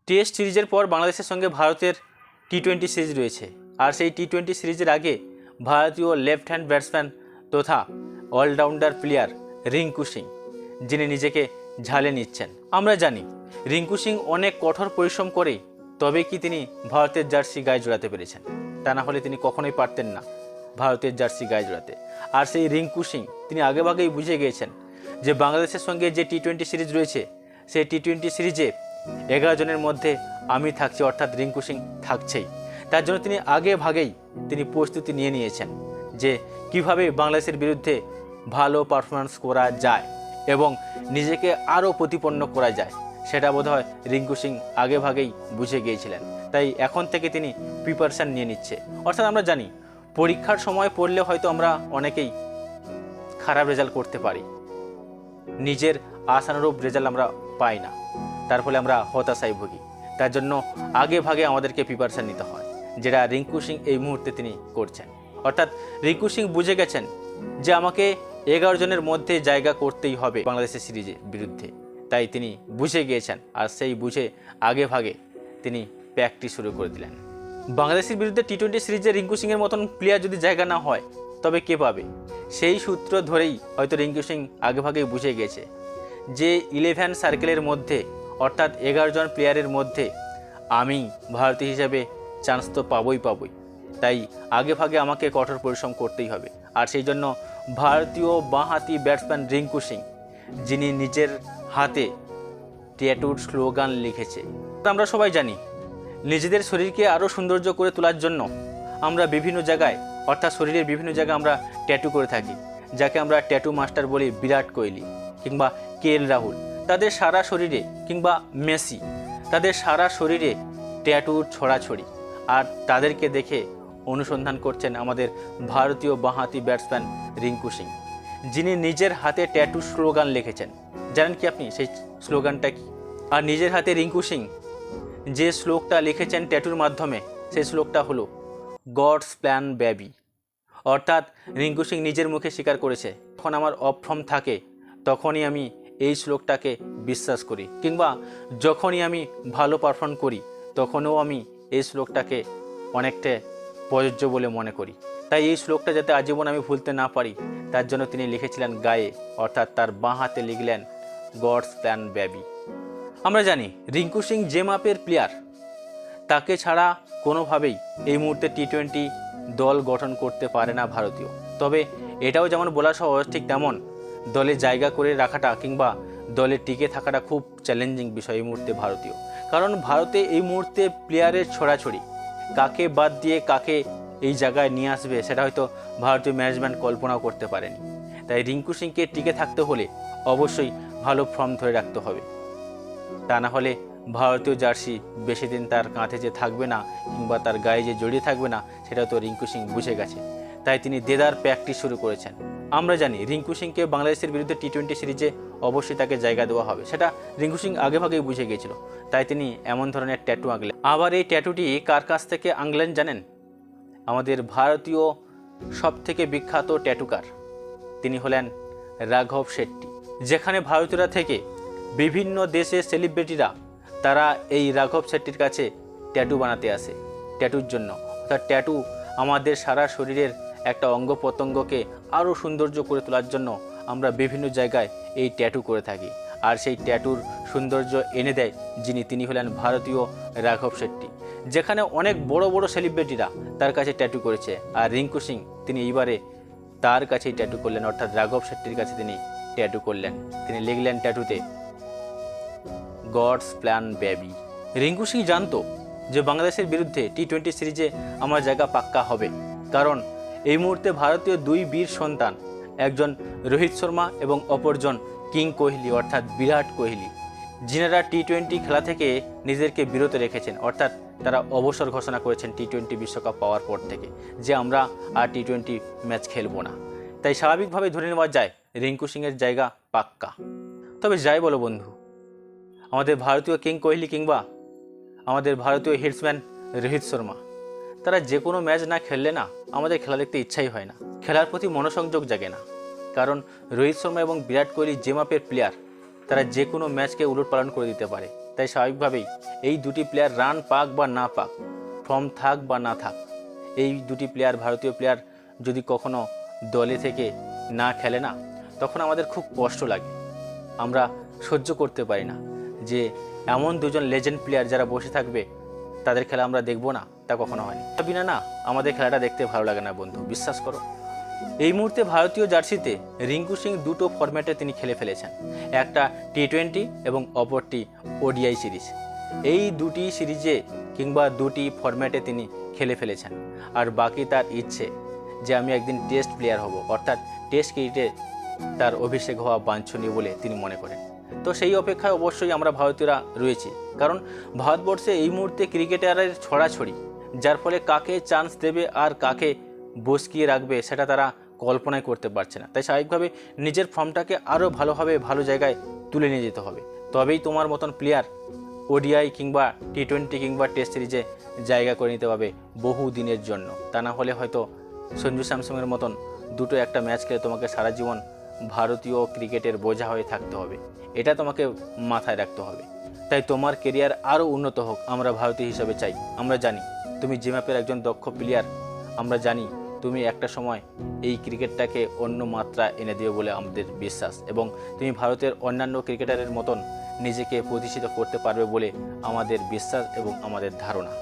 Test সিরিজের পর বাংলাদেশের সঙ্গে ভারতের টি-20 সিরিজ রয়েছে। আর সেই টি-20 সিরিজের আগে ভারতীয় লেফট হ্যান্ড ব্যাটসম্যান তথা অলরাউন্ডার প্লেয়ার রিঙ্কু সিং, যিনি নিজেকে ঝালে নিচ্ছেন। আমরা জানি রিঙ্কু সিং অনেক কঠোর পরিশ্রম করে তবে কি তিনি ভারতের জার্সি গায়ে জড়াতে পেরেছেন, তা না হলে তিনি কখনোই পারতেন না ভারতের জার্সি গায়ে জড়াতে। আর সেই রিঙ্কু সিং তিনি আগেভাগেই বুঝে গিয়েছেন যে বাংলাদেশের সঙ্গে যে টি-20 সিরিজ রয়েছে সেই টি-20 সিরিজে 11 জনের মধ্যে আমি থাকছি, অর্থাৎ রিঙ্কু সিং থাকছেই। তার জন্য তিনি আগে ভাগেই তিনি প্রস্তুতি নিয়ে নিয়েছেন যে কিভাবে বাংলাদেশের বিরুদ্ধে ভালো পারফরমেন্স করা যায় এবং নিজেকে আরও প্রতিপন্ন করা যায়, সেটা বোধহয় রিঙ্কু সিং আগে ভাগেই বুঝে গিয়েছিলেন। তাই এখন থেকে তিনি প্রিপারেশান নিয়ে নিচ্ছে। অর্থাৎ আমরা জানি পরীক্ষার সময় পড়লে হয়তো আমরা অনেকেই খারাপ রেজাল্ট করতে পারি, নিজের আশানুরূপ রেজাল্ট আমরা পাই না, তার ফলে আমরা হতাশায় ভুগি। তার জন্য আগে ভাগে আমাদেরকে প্রিপারেশান নিতে হয়, যেটা রিঙ্কু সিং এই মুহূর্তে তিনি করছেন। অর্থাৎ রিঙ্কু সিং বুঝে গেছেন যে আমাকে 11 জনের মধ্যে জায়গা করতেই হবে বাংলাদেশের সিরিজের বিরুদ্ধে, তাই তিনি বুঝে গিয়েছেন। আর সেই বুঝে আগে ভাগে তিনি প্র্যাকটিস শুরু করে দিলেন। বাংলাদেশের বিরুদ্ধে টি-20 সিরিজে রিঙ্কু সিংয়ের মতন প্লেয়ার যদি জায়গা না হয় তবে কে পাবে? সেই সূত্র ধরেই হয়তো রিঙ্কু সিং আগেভাগেই বুঝে গেছে যে 11 সার্কেলের মধ্যে অর্থাৎ 11 জন প্লেয়ারের মধ্যে আমি ভারতীয় হিসাবে চান্স তো পাবই। তাই আগেভাগে আমাকে কঠোর পরিশ্রম করতেই হবে। আর সেই জন্য ভারতীয় বাঁহাতি ব্যাটসম্যান রিঙ্কু সিং, যিনি নিজের হাতে ট্যাটুর স্লোগান লিখেছে। আমরা সবাই জানি নিজেদের শরীরকে আরও সৌন্দর্য করে তোলার জন্য আমরা বিভিন্ন জায়গায় অর্থাৎ শরীরের বিভিন্ন জায়গায় আমরা ট্যাটু করে থাকি, যাকে আমরা ট্যাটু মাস্টার বলি। বিরাট কোহলি কিংবা কে.এল. রাহুল, তাদের সারা শরীরে, কিংবা মেসি, তাদের সারা শরীরে ট্যাটুর ছড়াছড়ি। আর তাদেরকে দেখে অনুসন্ধান করছেন আমাদের ভারতীয় বাঁহাতি ব্যাটসম্যান রিঙ্কু সিং, যিনি নিজের হাতে ট্যাটু স্লোগান লিখেছেন। জানেন কি আপনি সেই স্লোগানটা কি? আর নিজের হাতে রিঙ্কু সিং যে শ্লোকটা লিখেছেন ট্যাটুর মাধ্যমে, সেই শ্লোকটা হলো গডস প্ল্যান বেবি। অর্থাৎ রিঙ্কু সিং নিজের মুখে স্বীকার করেছে, যখন আমার অফ ফর্ম থাকে তখনই আমি এই শ্লোকটাকে বিশ্বাস করি, কিংবা যখনই আমি ভালো পারফর্ম করি তখনও আমি এই শ্লোকটাকে অনেকটা প্রযোজ্য বলে মনে করি। তাই এই শ্লোকটা যাতে আজীবন আমি ভুলতে না পারি তার জন্য তিনি লিখেছিলেন গায়ে, অর্থাৎ তার বাঁ হাতে লিখলেন গডস প্ল্যান বেবি। আমরা জানি রিঙ্কু সিং যে মাপের প্লেয়ার, তাকে ছাড়া কোনোভাবেই এই মুহূর্তে টি-20 দল গঠন করতে পারে না ভারতীয়। তবে এটাও যেমন বলা সহজ, ঠিক তেমন দলে জায়গা করে রাখাটা কিংবা দলে টিকে থাকাটা খুব চ্যালেঞ্জিং বিষয় এই মুহূর্তে ভারতীয়। কারণ ভারতে এই মুহূর্তে প্লেয়ারের ছড়াছড়ি, কাকে বাদ দিয়ে কাকে এই জায়গায় নিয়ে আসবে সেটা হয়তো ভারতীয় ম্যানেজমেন্ট কল্পনাও করতে পারেনি। তাই রিঙ্কু সিংকে টিকে থাকতে হলে অবশ্যই ভালো ফর্ম ধরে রাখতে হবে, তা না হলে ভারতীয় জার্সি বেশি দিন তার কাঁধে যে থাকবে না কিংবা তার গায়ে যে জড়িয়ে থাকবে না, সেটা তো রিঙ্কু সিং বুঝে গেছে। তাই তিনি দেদার প্র্যাকটিস শুরু করেছেন। আমরা জানি রিঙ্কু সিংকে বাংলাদেশের বিরুদ্ধে টি-20 সিরিজে অবশ্যই তাকে জায়গা দেওয়া হবে, সেটা রিঙ্কু সিং আগেভাগেই বুঝে গিয়েছিল। তাই তিনি এমন ধরনের ট্যাটু আঁকলেন। আবার এই ট্যাটুটি কার কাছ থেকে আঁকলেন জানেন? আমাদের ভারতীয় সবথেকে বিখ্যাত ট্যাটুকার, তিনি হলেন রাঘব শেট্টি। যেখানে ভারতীয়রা থেকে বিভিন্ন দেশের সেলিব্রিটিরা তারা এই রাঘব শেট্টির কাছে ট্যাটু বানাতে আসে ট্যাটুর জন্য। অর্থাৎ ট্যাটু আমাদের সারা শরীরের একটা অঙ্গ প্রত্যঙ্গকে আরও সৌন্দর্য করে তোলার জন্য আমরা বিভিন্ন জায়গায় এই ট্যাটু করে থাকি। আর সেই ট্যাটুর সৌন্দর্য এনে দেয় তিনি হলেন ভারতীয় রাঘব শেট্টি। যেখানে অনেক বড় বড় সেলিব্রিটিরা তার কাছে ট্যাটু করেছে, আর রিঙ্কু সিং তিনি এইবারে তার কাছেই ট্যাটু করলেন, অর্থাৎ রাঘব শেট্টির কাছে তিনি ট্যাটু করলেন। তিনি লিখলেন ট্যাটুতে God's plan baby. Rinku Singh জানতো যে বাংলাদেশের বিরুদ্ধে টি-20 সিরিজে আমার জায়গা পাক্কা হবে, কারণ এই মুহূর্তে ভারতীয় দুই বীর সন্তান, একজন রোহিত শর্মা এবং অপরজন কিং কোহলি অর্থাৎ বিরাট কোহলি, যিনারা টি-20 খেলা থেকে নিজেদেরকে বিরত রেখেছেন। অর্থাৎ তারা অবসর ঘোষণা করেছেন টি-20 বিশ্বকাপ পাওয়ার পর থেকে, যে আমরা আর টি-20 ম্যাচ খেলবো না। তাই স্বাভাবিকভাবে ধরে নেওয়া যায় রিঙ্কু সিংয়ের জায়গা পাক্কা। তবে যাই বলো বন্ধু, আমাদের ভারতীয় কিং কোহলি কিংবা আমাদের ভারতীয় হিটসম্যান রোহিত শর্মা, তারা যে কোনো ম্যাচ না খেললে না আমাদের খেলা দেখতে ইচ্ছাই হয় না, খেলার প্রতি মনোসংযোগ জাগে না। কারণ রোহিত শর্মা এবং বিরাট কোহলি যে মাপের প্লেয়ার, তারা যে কোনো ম্যাচকে উলটপালট করে দিতে পারে। তাই স্বাভাবিকভাবেই এই দুটি প্লেয়ার রান পাক বা না পাক, ফর্ম থাক বা না থাক, এই দুটি প্লেয়ার, ভারতীয় প্লেয়ার যদি কখনো দলে থেকে না খেলে না, তখন আমাদের খুব কষ্ট লাগে। আমরা সহ্য করতে পারি না যে এমন দুজন লেজেন্ড প্লেয়ার যারা বসে থাকবে, তাদের খেলা আমরা দেখবো না, তা কখনো হয়নি। বিনা না আমাদের খেলাটা দেখতে ভালো লাগে না বন্ধু, বিশ্বাস করো। এই মুহূর্তে ভারতীয় জার্সিতে রিঙ্কু সিং দুটো ফরম্যাটে তিনি খেলে ফেলেছেন, একটা টি20 এবং অপরটি ওডিআই সিরিজ। এই দুটি সিরিজে কিংবা দুটি ফরম্যাটে তিনি খেলে ফেলেছেন। আর বাকি তার ইচ্ছে যে আমি একদিন টেস্ট প্লেয়ার হব, অর্থাৎ টেস্ট ক্রিকেটে তার অভিষেক হওয়া বাঞ্ছনীয় বলে তিনি মনে করেন। তো সেই অপেক্ষায় অবশ্যই আমরা ভারতীয়রা রয়েছি, কারণ ভারতবর্ষে এই মুহূর্তে ক্রিকেটারের ছড়াছড়ি, যার ফলে কাকে চান্স দেবে আর কাকে বসকিয়ে রাখবে সেটা তারা কল্পনাই করতে পারছে না। তাই স্বাভাবিকভাবে নিজের ফর্মটাকে আরও ভালোভাবে ভালো জায়গায় তুলে নিয়ে যেতে হবে, তবেই তোমার মতন প্লেয়ার ওডিআই কিংবা টি20 কিংবা টেস্ট সিরিজে জায়গা করে নিতে পারবে বহু দিনের জন্য। তা না হলে হয়তো সঞ্জু স্যামসনের মতন দুটো একটা ম্যাচ খেলে তোমাকে সারা জীবন ভারতীয় ক্রিকেটের বোঝা হয়ে থাকতে হবে, এটা তোমাকে মাথায় রাখতে হবে। তাই তোমার কেরিয়ার আরও উন্নত হোক, আমরা ভারতীয় হিসাবে চাই। আমরা জানি তুমি জিম্বাবুয়ের একজন দক্ষ প্লেয়ার, আমরা জানি তুমি একটা সময় এই ক্রিকেটটাকে অন্য মাত্রা এনে দিও বলে আমাদের বিশ্বাস, এবং তুমি ভারতের অন্যান্য ক্রিকেটারের মতন নিজেকে প্রতিষ্ঠিত করতে পারবে বলে আমাদের বিশ্বাস এবং আমাদের ধারণা।